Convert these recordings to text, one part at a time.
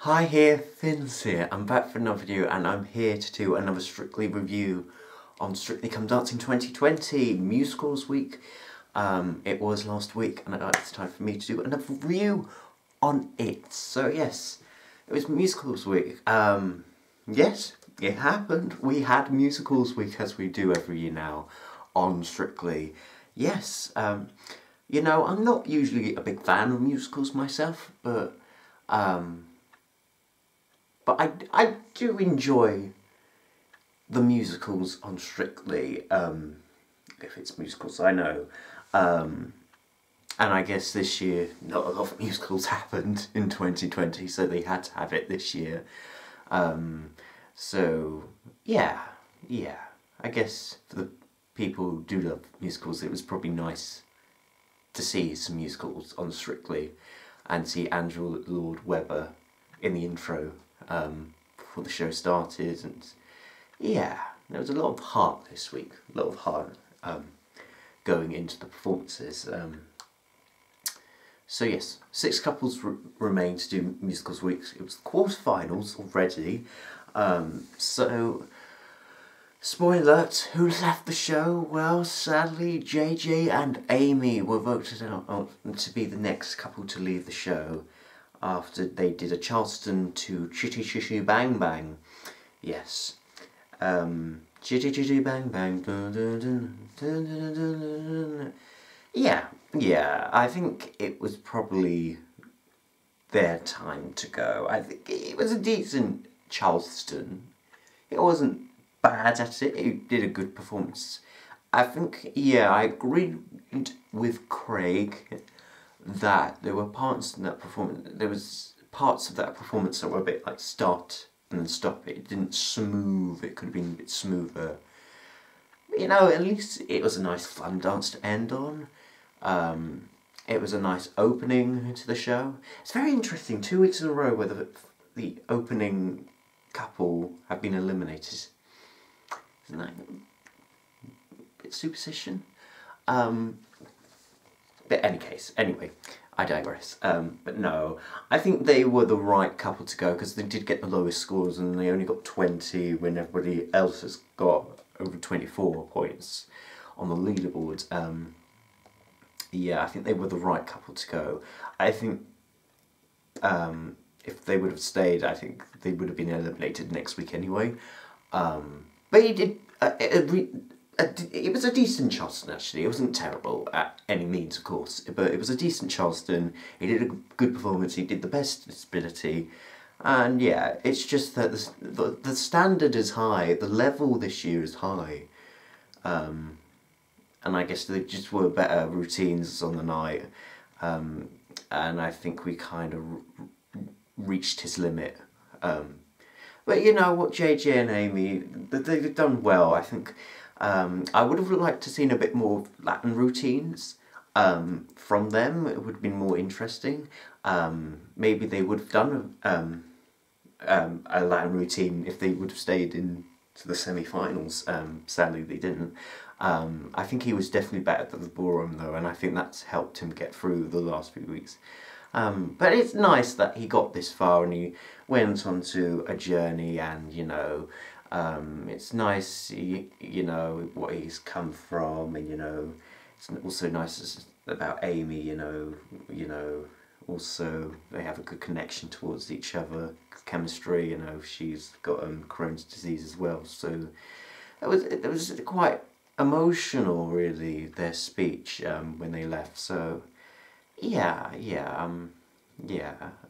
Hi here, Finns here. I'm back for another video and I'm here to do another Strictly review on Strictly Come Dancing 2020 Musicals Week. It was last week and it's time for me to do another review on it. So yes, it was Musicals Week. Yes, it happened. We had Musicals Week as we do every year now on Strictly. Yes, you know, I'm not usually a big fan of musicals myself, but I do enjoy the musicals on Strictly, if it's musicals, I know. And I guess this year, not a lot of musicals happened in 2020, so they had to have it this year. So, yeah, I guess for the people who do love musicals, it was probably nice to see some musicals on Strictly and see Andrew Lloyd Webber in the intro before the show started, and yeah, there was a lot of heart this week, a lot of heart going into the performances. So yes, 6 couples remain to do Musicals Weeks. It was the quarterfinals already, so spoiler alert, who left the show? Well, sadly, JJ and Amy were voted out to be the next couple to leave the show after they did a Charleston to Chitty Chitty Bang Bang. Yes. Chitty Chitty Bang Bang. Dun, dun, dun, dun, dun, dun, dun. Yeah, I think it was probably their time to go. I think it was a decent Charleston. It wasn't bad at it. It did a good performance. I think, yeah, I agreed with Craig that there were parts in that performance. There was parts of that performance that were a bit like start and then stop. It didn't smooth. It could have been a bit smoother. But, you know, at least it was a nice fun dance to end on. It was a nice opening to the show. It's very interesting. 2 weeks in a row where the opening couple have been eliminated. Isn't that a bit superstition? But anyway, I digress. But no, I think they were the right couple to go because they did get the lowest scores and they only got 20 when everybody else has got over 24 points on the leaderboard. Yeah, I think they were the right couple to go. I think if they would have stayed, I think they would have been eliminated next week anyway. But he did. It was a decent Charleston, actually. It wasn't terrible at any means, of course, but it was a decent Charleston. He did a good performance. He did the best of his ability, and yeah, it's just that the standard is high. The level this year is high, and I guess there just were better routines on the night, and I think we kind of reached his limit. But you know what, JJ and Amy, they've done well. I think I would have liked to have seen a bit more Latin routines from them. It would have been more interesting. Maybe they would have done a Latin routine if they would have stayed in to the semi-finals. Sadly, they didn't. I think he was definitely better than the ballroom though, and I think that's helped him get through the last few weeks. But it's nice that he got this far and he went on to a journey, and you know, it's nice, you know, what he's come from, and you know, it's also nice about Amy, you know, also they have a good connection towards each other, chemistry, you know, she's got Crohn's disease as well, so it was quite emotional, really, their speech when they left. So yeah,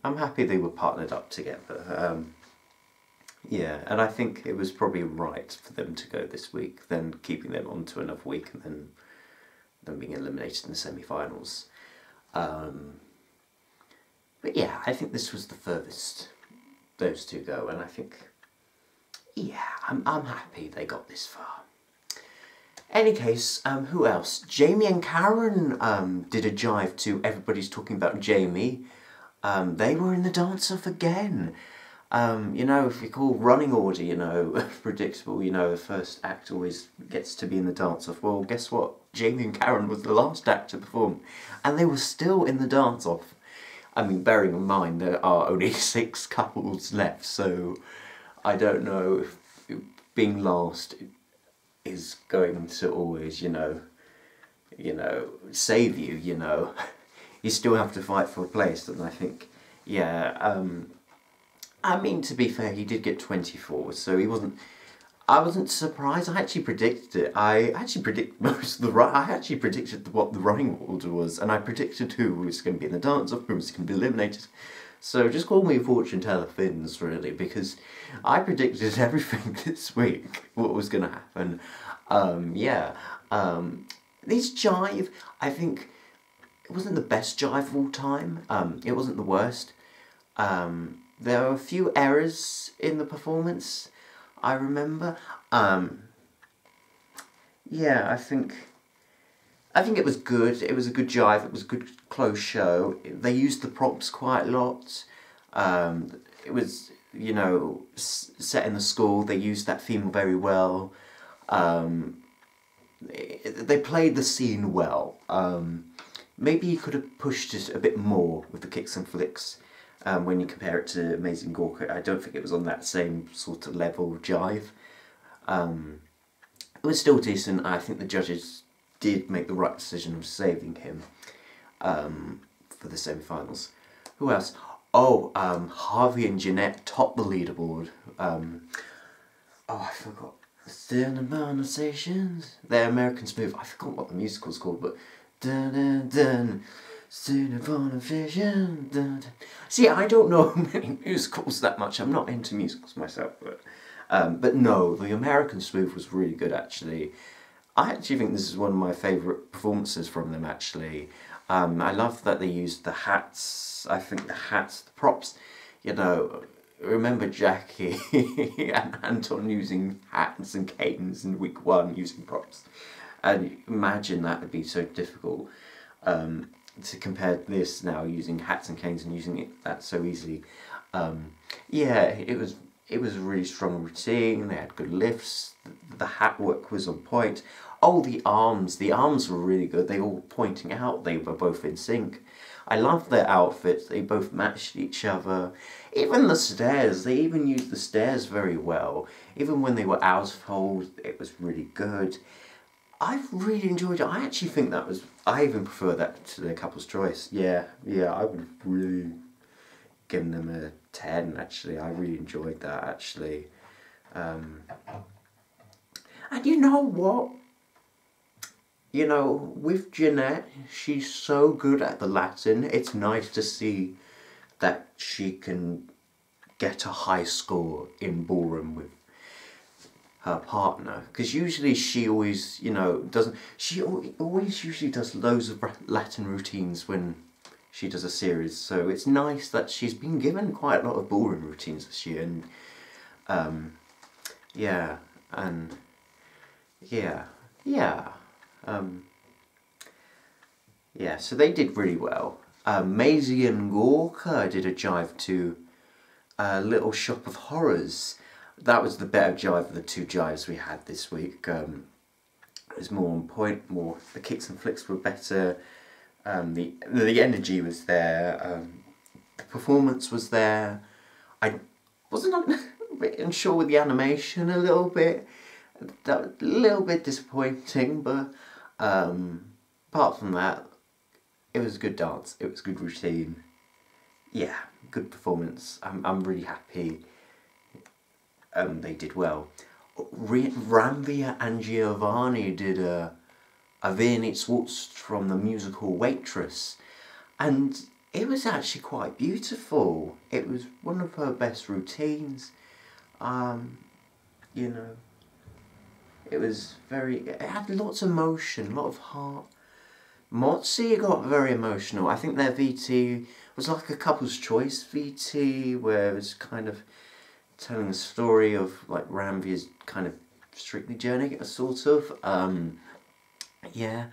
I'm happy they were partnered up together. Yeah, and I think it was probably right for them to go this week, then keeping them on to another week, and then them being eliminated in the semi-finals. But yeah, I think this was the furthest those two go, and I think, yeah, I'm happy they got this far. Any case, who else? Jamie and Karen did a jive to Everybody's Talking About Jamie. They were in the dance-off again. You know, if you call running order, you know, predictable, you know, the first act always gets to be in the dance-off. Well, guess what? Jamie and Karen was the last act to perform, and they were still in the dance-off. I mean, bearing in mind there are only 6 couples left, so I don't know if being last is going to always, you know, save you, you know. You still have to fight for a place, and I think, yeah, I mean, to be fair, he did get 24, so he wasn't, I wasn't surprised. I actually predicted it. I actually predicted what the running order was, and I predicted who was going to be in the dance-off, who was going to be eliminated. So just call me fortune teller Finns, really, because I predicted everything this week, what was going to happen. Yeah. This jive, I think, it wasn't the best jive of all time. It wasn't the worst. There were a few errors in the performance, I remember. Yeah, I think it was good. It was a good jive. It was a good close show. They used the props quite a lot. It was, you know, set in the school. They used that theme very well. They played the scene well. Maybe you could have pushed it a bit more with the kicks and flicks. When you compare it to Amazing Gorka, I don't think it was on that same sort of level of jive. It was still decent. I think the judges did make the right decision of saving him for the semi-finals. Who else? Oh, Harvey and Jeanette topped the leaderboard. Oh, I forgot. Still in conversations. They're American Smooth. I forgot what the musical's called, but dun dun dun. Still upon a vision. Dun, dun. See, I don't know many musicals that much. I'm not into musicals myself, but no, the American Smooth was really good actually. I actually think this is one of my favourite performances from them actually. I love that they used the hats. I think the hats, the props, you know, remember Jackie and Anton using hats and canes in week 1 using props. And imagine that would be so difficult. To compare this now using hats and canes and using that so easily. Yeah, it was a really strong routine. They had good lifts. The hat work was on point. Oh, the arms were really good. They were all pointing out. They were both in sync. I loved their outfits. They both matched each other. Even the stairs, they even used the stairs very well. Even when they were out of hold, it was really good. I really enjoyed it. I actually think that was, I even prefer that to the couple's choice. Yeah, I would have really given them a 10 actually. I really enjoyed that actually. And you know what? You know, with Jeanette, she's so good at the Latin. It's nice to see that she can get a high score in ballroom with her partner, because usually she always, you know, doesn't, she always usually does loads of Latin routines when she does a series, so it's nice that she's been given quite a lot of ballroom routines this year, and yeah, and yeah, so they did really well. Maisie and Gorka did a jive to Little Shop of Horrors. That was the better jive of the 2 jives we had this week. It was more on point, the kicks and flicks were better, the energy was there, the performance was there. I wasn't a bit unsure with the animation a little bit. That was a little bit disappointing, but apart from that, it was a good dance, it was a good routine. Yeah, good performance. I'm really happy. They did well. Ranvia and Giovanni did a Viennese waltz from the musical Waitress, and it was actually quite beautiful. It was one of her best routines. You know, it had lots of emotion, a lot of heart. Mozzi got very emotional. I think their VT was like a couple's choice VT, where it was kind of telling the story of like Ranvia's kind of Strictly journey, sort of. Yeah.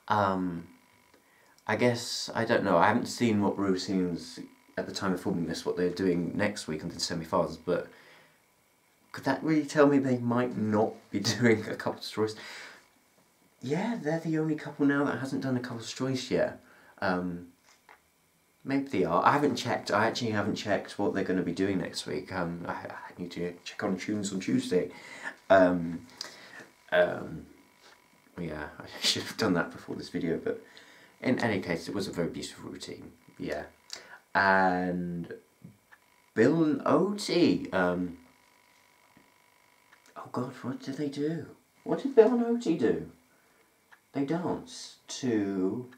I guess, I don't know, I haven't seen what routines at the time of filming this, what they're doing next week on the semi-finals, but could that really tell me they might not be doing a couple's choice? Yeah, they're the only couple now that hasn't done a couple's choice yet. Maybe they are. I haven't checked. I actually haven't checked what they're going to be doing next week. I need to check on tunes on Tuesday. Um, yeah, I should have done that before this video, but in any case, it was a very beautiful routine. Yeah, and Bill and Oaty. Oh God, what did they do? What did Bill and Oaty do? They danced to...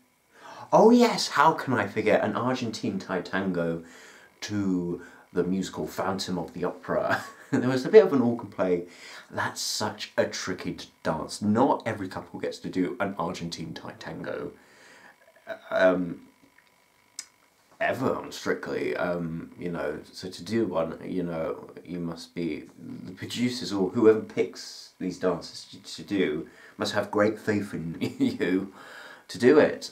Oh yes, how can I forget an Argentine Thai tango to the musical Phantom of the Opera. There was a bit of an organ play. That's such a tricky dance. Not every couple gets to do an Argentine Thai tango. Ever on Strictly, you know, so to do one, you know, you must be, the producers or whoever picks these dances to do must have great faith in you to do it.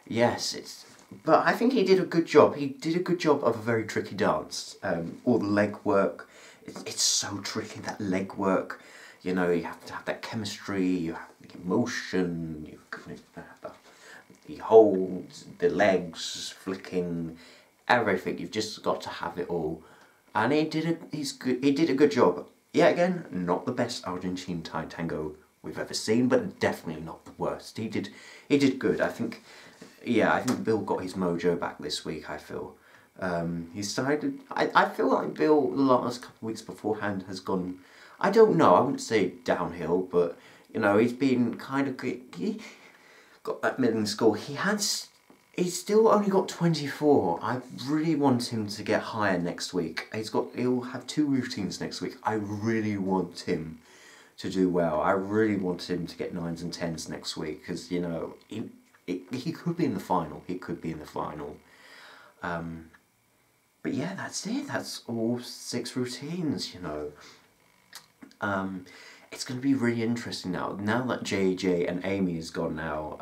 Yes, but I think he did a good job. He did a good job of a very tricky dance. All the leg work, it's so tricky, that leg work. You know, you have to have that chemistry, you have the emotion, you have the holds, the legs, flicking, everything. You've just got to have it all. And he did a good job. Yet again, not the best Argentine Thai tango we've ever seen, but definitely not the worst. He did good. I think Bill got his mojo back this week, I feel. He started, I feel like Bill, the last couple of weeks beforehand, has gone, I don't know, I wouldn't say downhill, but, you know, he's been kind of good. He got that middle score. He's still only got 24. I really want him to get higher next week. He'll have 2 routines next week. I really want him to do well. I really want him to get 9s and 10s next week, because, you know, he could be in the final. He could be in the final. But yeah, that's it. That's all 6 routines, you know. It's going to be really interesting now. Now that JJ and Amy is gone now,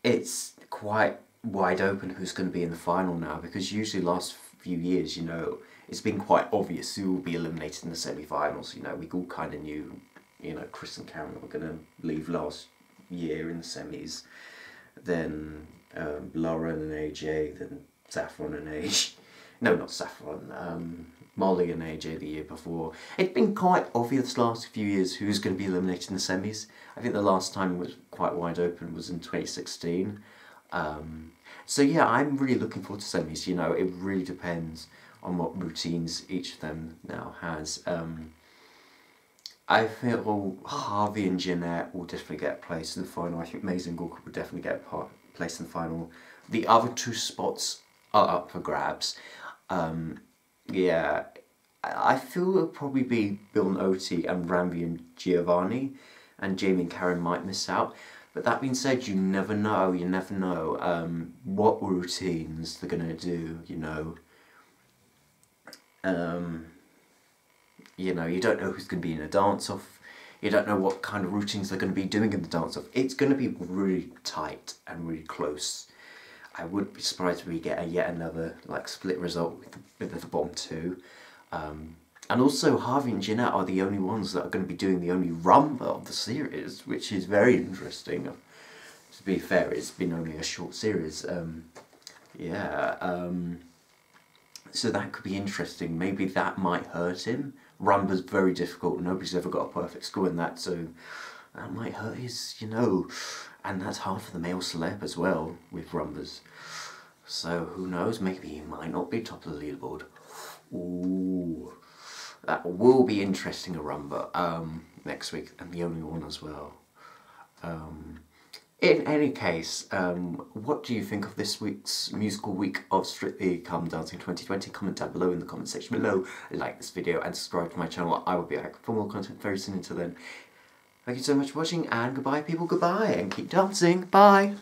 it's quite wide open who's going to be in the final now, because usually last few years, you know, it's been quite obvious who will be eliminated in the semi-finals. You know, we all kind of knew, you know, Chris and Karen were going to leave last year in the semis. Then Lauren and AJ, then Saffron and AJ. No, not Saffron. Molly and AJ the year before. It's been quite obvious the last few years who's going to be eliminated in the semis. I think the last time was quite wide open was in 2016. So yeah, I'm really looking forward to semis. You know, it really depends on what routines each of them now has. I feel Harvey and Jeanette will definitely get a place in the final. I think Maisie and Gorka will definitely get a place in the final. The other 2 spots are up for grabs. Yeah, I feel it'll probably be Bill and Oaty and Ramvi and Giovanni, and Jamie and Karen might miss out. But that being said, you never know, what routines they're going to do, you know. You know, you don't know who's going to be in a dance-off. You don't know what kind of routines they're going to be doing in the dance-off. It's going to be really tight and really close. I wouldn't be surprised if we get yet another like split result with the bottom 2. And also Harvey and Jeanette are the only ones that are going to be doing the only rumba of the series, which is very interesting. To be fair, it's been only a short series. So that could be interesting. Maybe that might hurt him. Rumba's very difficult. Nobody's ever got a perfect score in that, so that might hurt his, you know. And that's hard for the male celeb as well, with rumbas. So, who knows, maybe he might not be top of the leaderboard. Ooh, that will be interesting, a rumba, next week, and the only one as well. In any case, what do you think of this week's musical week of Strictly Come Dancing 2020? Comment down below in the comment section below, like this video, and subscribe to my channel. I will be back for more content very soon. Until then, thank you so much for watching, and goodbye people, goodbye, and keep dancing, bye!